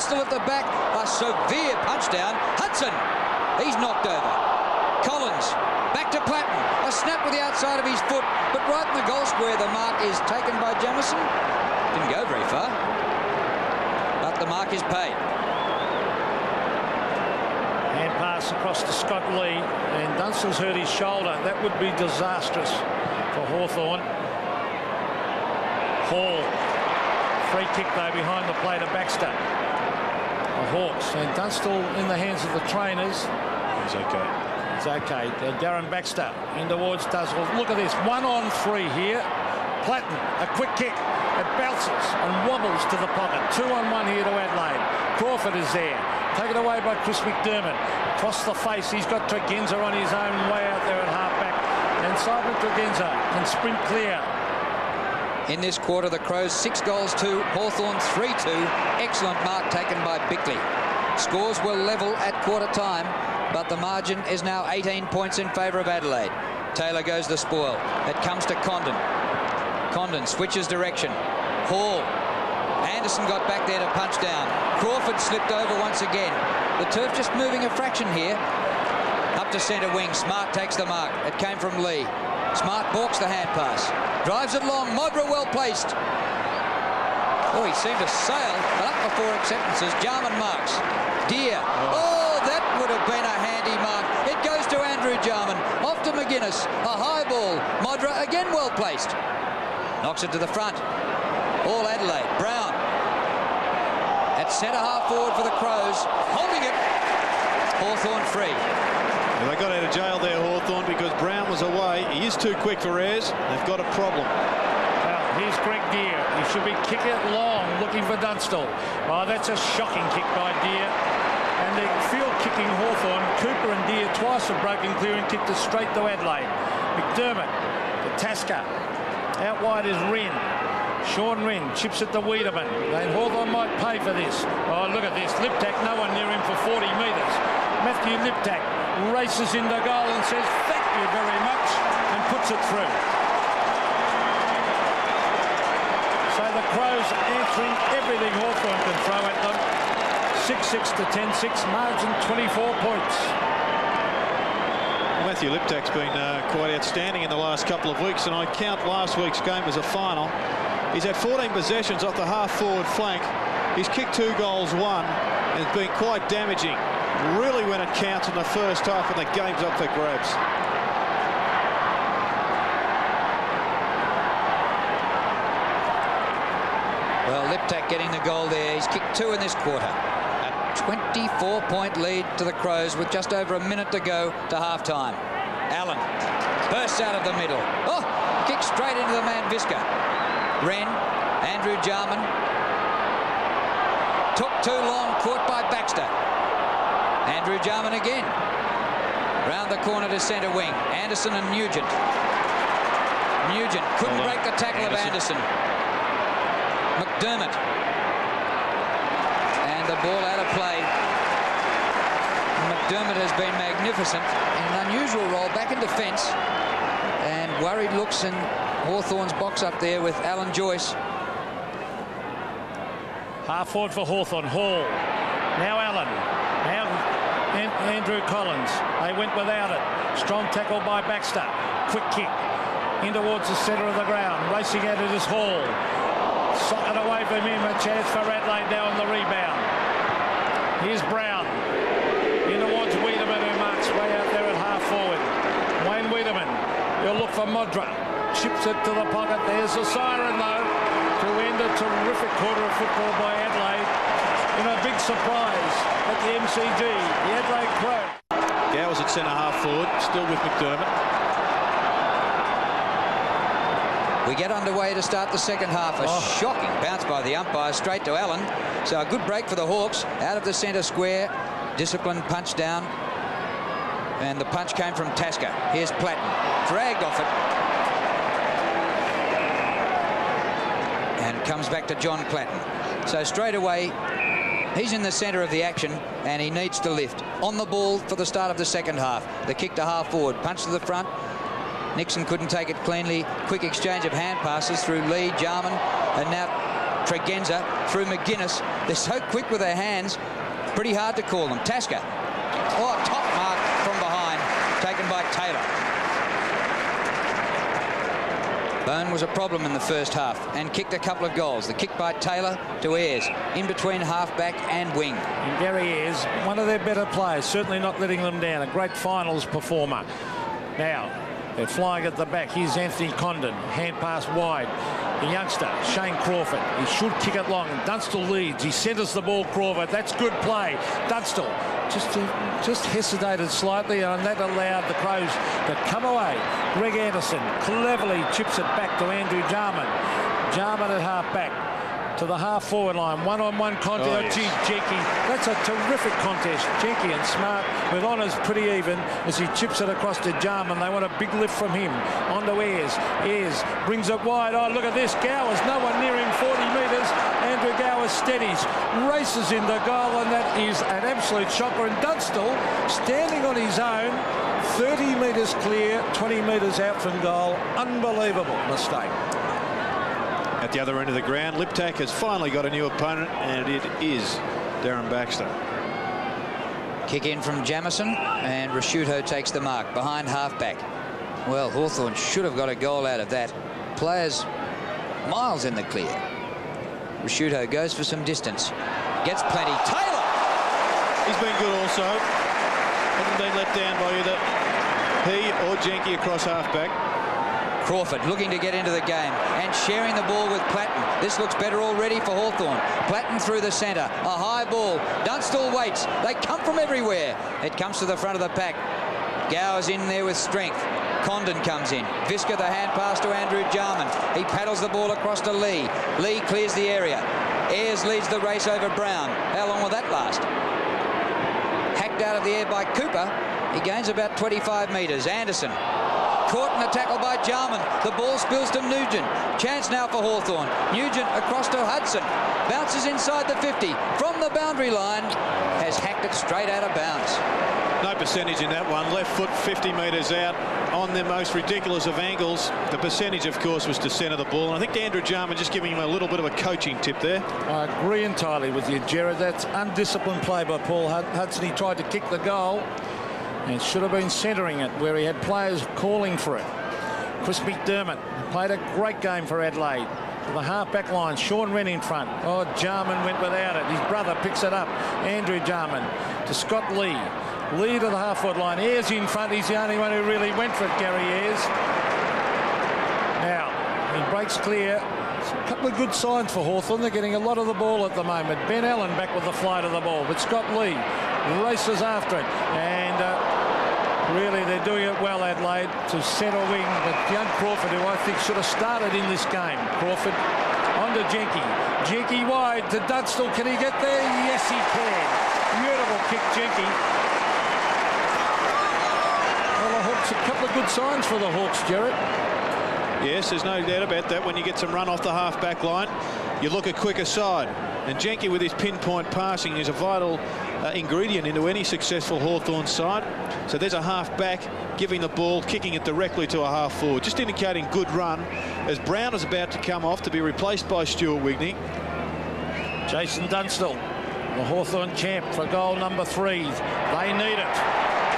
Dunstall at the back. A severe punch down. Hudson. He's knocked over. Collins. Back to Platten. A snap with the outside of his foot, but right in the goal square, the mark is taken by Jamison. Didn't go very far, but the mark is paid. Hand pass across to Scott Lee, and Dunstall's hurt his shoulder. That would be disastrous for Hawthorn. Hall. Free kick, though, behind the plate of Baxter. The Hawks, and Dunstall in the hands of the trainers. He's okay. It's okay. Darren Baxter in towards Dunstall. Look at this. 1-on-3 here. Platten, a quick kick. It bounces and wobbles to the pocket. 2-on-1 here to Adelaide. Crawford is there. Taken away by Chris McDermott. Across the face, he's got Tregenza on his own way out there at half-back. And Simon Tregenza can sprint clear. In this quarter, the Crows 6 goals to Hawthorn 3-2. Excellent mark taken by Bickley. Scores were level at quarter time, but the margin is now 18 points in favour of Adelaide. Taylor goes the spoil. It comes to Condon. Condon switches direction. Hall. Anderson got back there to punch down. Crawford slipped over once again. The turf just moving a fraction here. Up to centre wing. Smart takes the mark. It came from Lee. Smart balks the hand pass. Drives it long. Modra well placed. Oh, he seemed to sail, but up before acceptances. Jarman marks. Deer. Oh, that would have been a handy mark. It goes to Andrew Jarman. Off to McGuinness. A high ball. Modra again well placed. Knocks it to the front. All Adelaide. Brown. At centre half forward for the Crows. Holding it. Hawthorn free. Well, they got out of jail there, Hawthorn, because Brown was away. He is too quick for Ayres. They've got a problem. Well, here's Greg Deer. He should be kicking it long, looking for Dunstall. Oh, that's a shocking kick by Deer. And the field kicking Hawthorn. Cooper and Deer twice have broken clear and kicked it straight to Adelaide. McDermott to Tasker. Out wide is Wren. Sean Wren chips it to Wiedemann. And Hawthorn might pay for this. Oh, look at this. Liptak, no one near him for 40 metres. Matthew Liptak races into goal and says, "Thank you very much," and puts it through. So the Crows answering everything Hawthorn can throw at them. 6-6 to 10-6, margin 24 points. Matthew Liptak's been quite outstanding in the last couple of weeks, and I count last week's game as a final. He's had 14 possessions off the half-forward flank. He's kicked 2 goals, 1, and it's been quite damaging. Really when it counts in the first half and the game's up for grabs. Well, Liptak getting the goal there. He's kicked 2 in this quarter. A 24-point lead to the Crows with just over a minute to go to half-time. Allen bursts out of the middle. Oh, kicks straight into the man Visca. Wren, Andrew Jarman. Took too long, caught by Baxter. Andrew Jarman again. Round the corner to centre wing. Anderson and Nugent. Nugent couldn't break the tackle of Anderson. McDermott. And the ball out of play. McDermott has been magnificent in an unusual role back in defence. And worried looks in Hawthorn's box up there with Alan Joyce. Half forward for Hawthorn. Hall. Now Allen. Now Andrew Collins. They went without it. Strong tackle by Baxter. Quick kick in towards the centre of the ground. Racing at it is Hall. Socket away from him. A chance for Adelaide now on the rebound. Here's Brown. In towards Wiedemann, who marks way out there at half forward. Wayne Wiedemann. He'll look for Modra. Chips it to the pocket. There's a siren though to end a terrific quarter of football by Adelaide. In a big surprise at the MCG, the Adelaide Crows. Gowers at centre half forward, still with McDermott. We get underway to start the second half. A shocking bounce by the umpire straight to Allen. So a good break for the Hawks out of the centre square. Disciplined punch down. And the punch came from Tasker. Here's Platten. Dragged off it. And comes back to John Platten. So straight away, he's in the centre of the action and he needs to lift. On the ball for the start of the second half. The kick to half forward. Punch to the front. Nixon couldn't take it cleanly. Quick exchange of hand passes through Lee, Jarman, and now Tregenza through McGuinness. They're so quick with their hands, pretty hard to call them. Tasker. Oh, top mark from behind, taken by Taylor. Bone was a problem in the first half and kicked a couple of goals. The kick by Taylor to Ayres, in between half-back and wing. And Gary Ayres, one of their better players, certainly not letting them down. A great finals performer. Now, they're flying at the back. Here's Anthony Condon. Hand pass wide. The youngster, Shane Crawford. He should kick it long. Dunstall leads. He centres the ball, Crawford. That's good play. Dunstall just hesitated slightly, and that allowed the Crows to come away. Greg Anderson cleverly chips it back to Andrew Jarman. Jarman at half-back. To the half-forward line. One-on-one contest. Oh, yes. Gee, Jenky. That's a terrific contest. Jenky and Smart with honours pretty even as he chips it across to Jarman. They want a big lift from him. On to Ayres. Ayres brings it wide. Oh, look at this. Gowers, no one near him, 40 metres. Andrew Gowers steadies, races in the goal, and that is an absolute shocker. And Dunstall standing on his own, 30 metres clear, 20 metres out from goal. Unbelievable mistake. At the other end of the ground, Liptak has finally got a new opponent, and it is Darren Baxter. Kick in from Jamison, and Rasciuto takes the mark behind half-back. Well, Hawthorn should have got a goal out of that. Players miles in the clear. Rasciuto goes for some distance. Gets plenty. Taylor! He's been good also. Hasn't been let down by either he or Jenky across half-back. Crawford looking to get into the game and sharing the ball with Platten. This looks better already for Hawthorn. Platten through the centre. A high ball. Dunstall waits. They come from everywhere. It comes to the front of the pack. Gowers in there with strength. Condon comes in. Visca the hand pass to Andrew Jarman. He paddles the ball across to Lee. Lee clears the area. Ayres leads the race over Brown. How long will that last? Hacked out of the air by Cooper. He gains about 25 metres. Anderson. Caught in a tackle by Jarman. The ball spills to Nugent. Chance now for Hawthorn. Nugent across to Hudson. Bounces inside the 50. From the boundary line. Has hacked it straight out of bounds. No percentage in that one. Left foot 50 metres out on the most ridiculous of angles. The percentage, of course, was to centre the ball. And I think Andrew Jarman just giving him a little bit of a coaching tip there. I agree entirely with you, Jared. That's undisciplined play by Paul Hudson. He tried to kick the goal. And should have been centering it where he had players calling for it. Chris McDermott played a great game for Adelaide. To the half-back line, Sean Wren in front. Oh, Jarman went without it. His brother picks it up. Andrew Jarman to Scott Lee. Lee to the half-forward line. Ayres in front. He's the only one who really went for it, Gary Ayres. Now, he breaks clear. A couple of good signs for Hawthorn. They're getting a lot of the ball at the moment. Ben Allen back with the flight of the ball. But Scott Lee races after it. And really, they're doing it well, Adelaide, to centre wing. But young Crawford, who I think should have started in this game. Crawford on to Jenky. Jenky wide to Dunstall. Can he get there? Yes, he can. Beautiful kick, Jenky. Well, the Hawks, a couple of good signs for the Hawks, Jared. Yes, there's no doubt about that. When you get some run off the half-back line, you look a quicker side. And Jenky, with his pinpoint passing, is a vital ingredient into any successful Hawthorn side. So there's a half-back giving the ball, kicking it directly to a half-forward, just indicating good run as Brown is about to come off to be replaced by Stuart Wigney. Jason Dunstall, the Hawthorn champ, for goal number 3. They need it.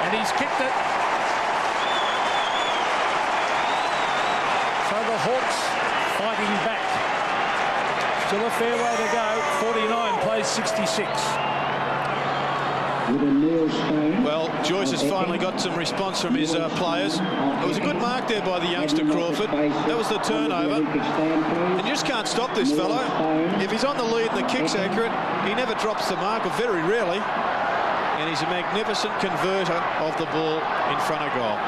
And he's kicked it. So the Hawks fighting back. Still a fair way to go. 49 plays 66. Well, Joyce has finally got some response from his players. It was a good mark there by the youngster Crawford. That was the turnover. And you just can't stop this fellow. If he's on the lead and the kick's accurate, he never drops the mark, or very rarely. And he's a magnificent converter of the ball in front of goal.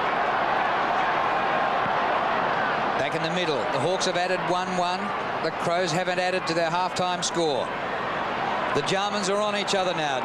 Back in the middle, the Hawks have added 1-1. The Crows haven't added to their half-time score. The Jarmans are on each other now.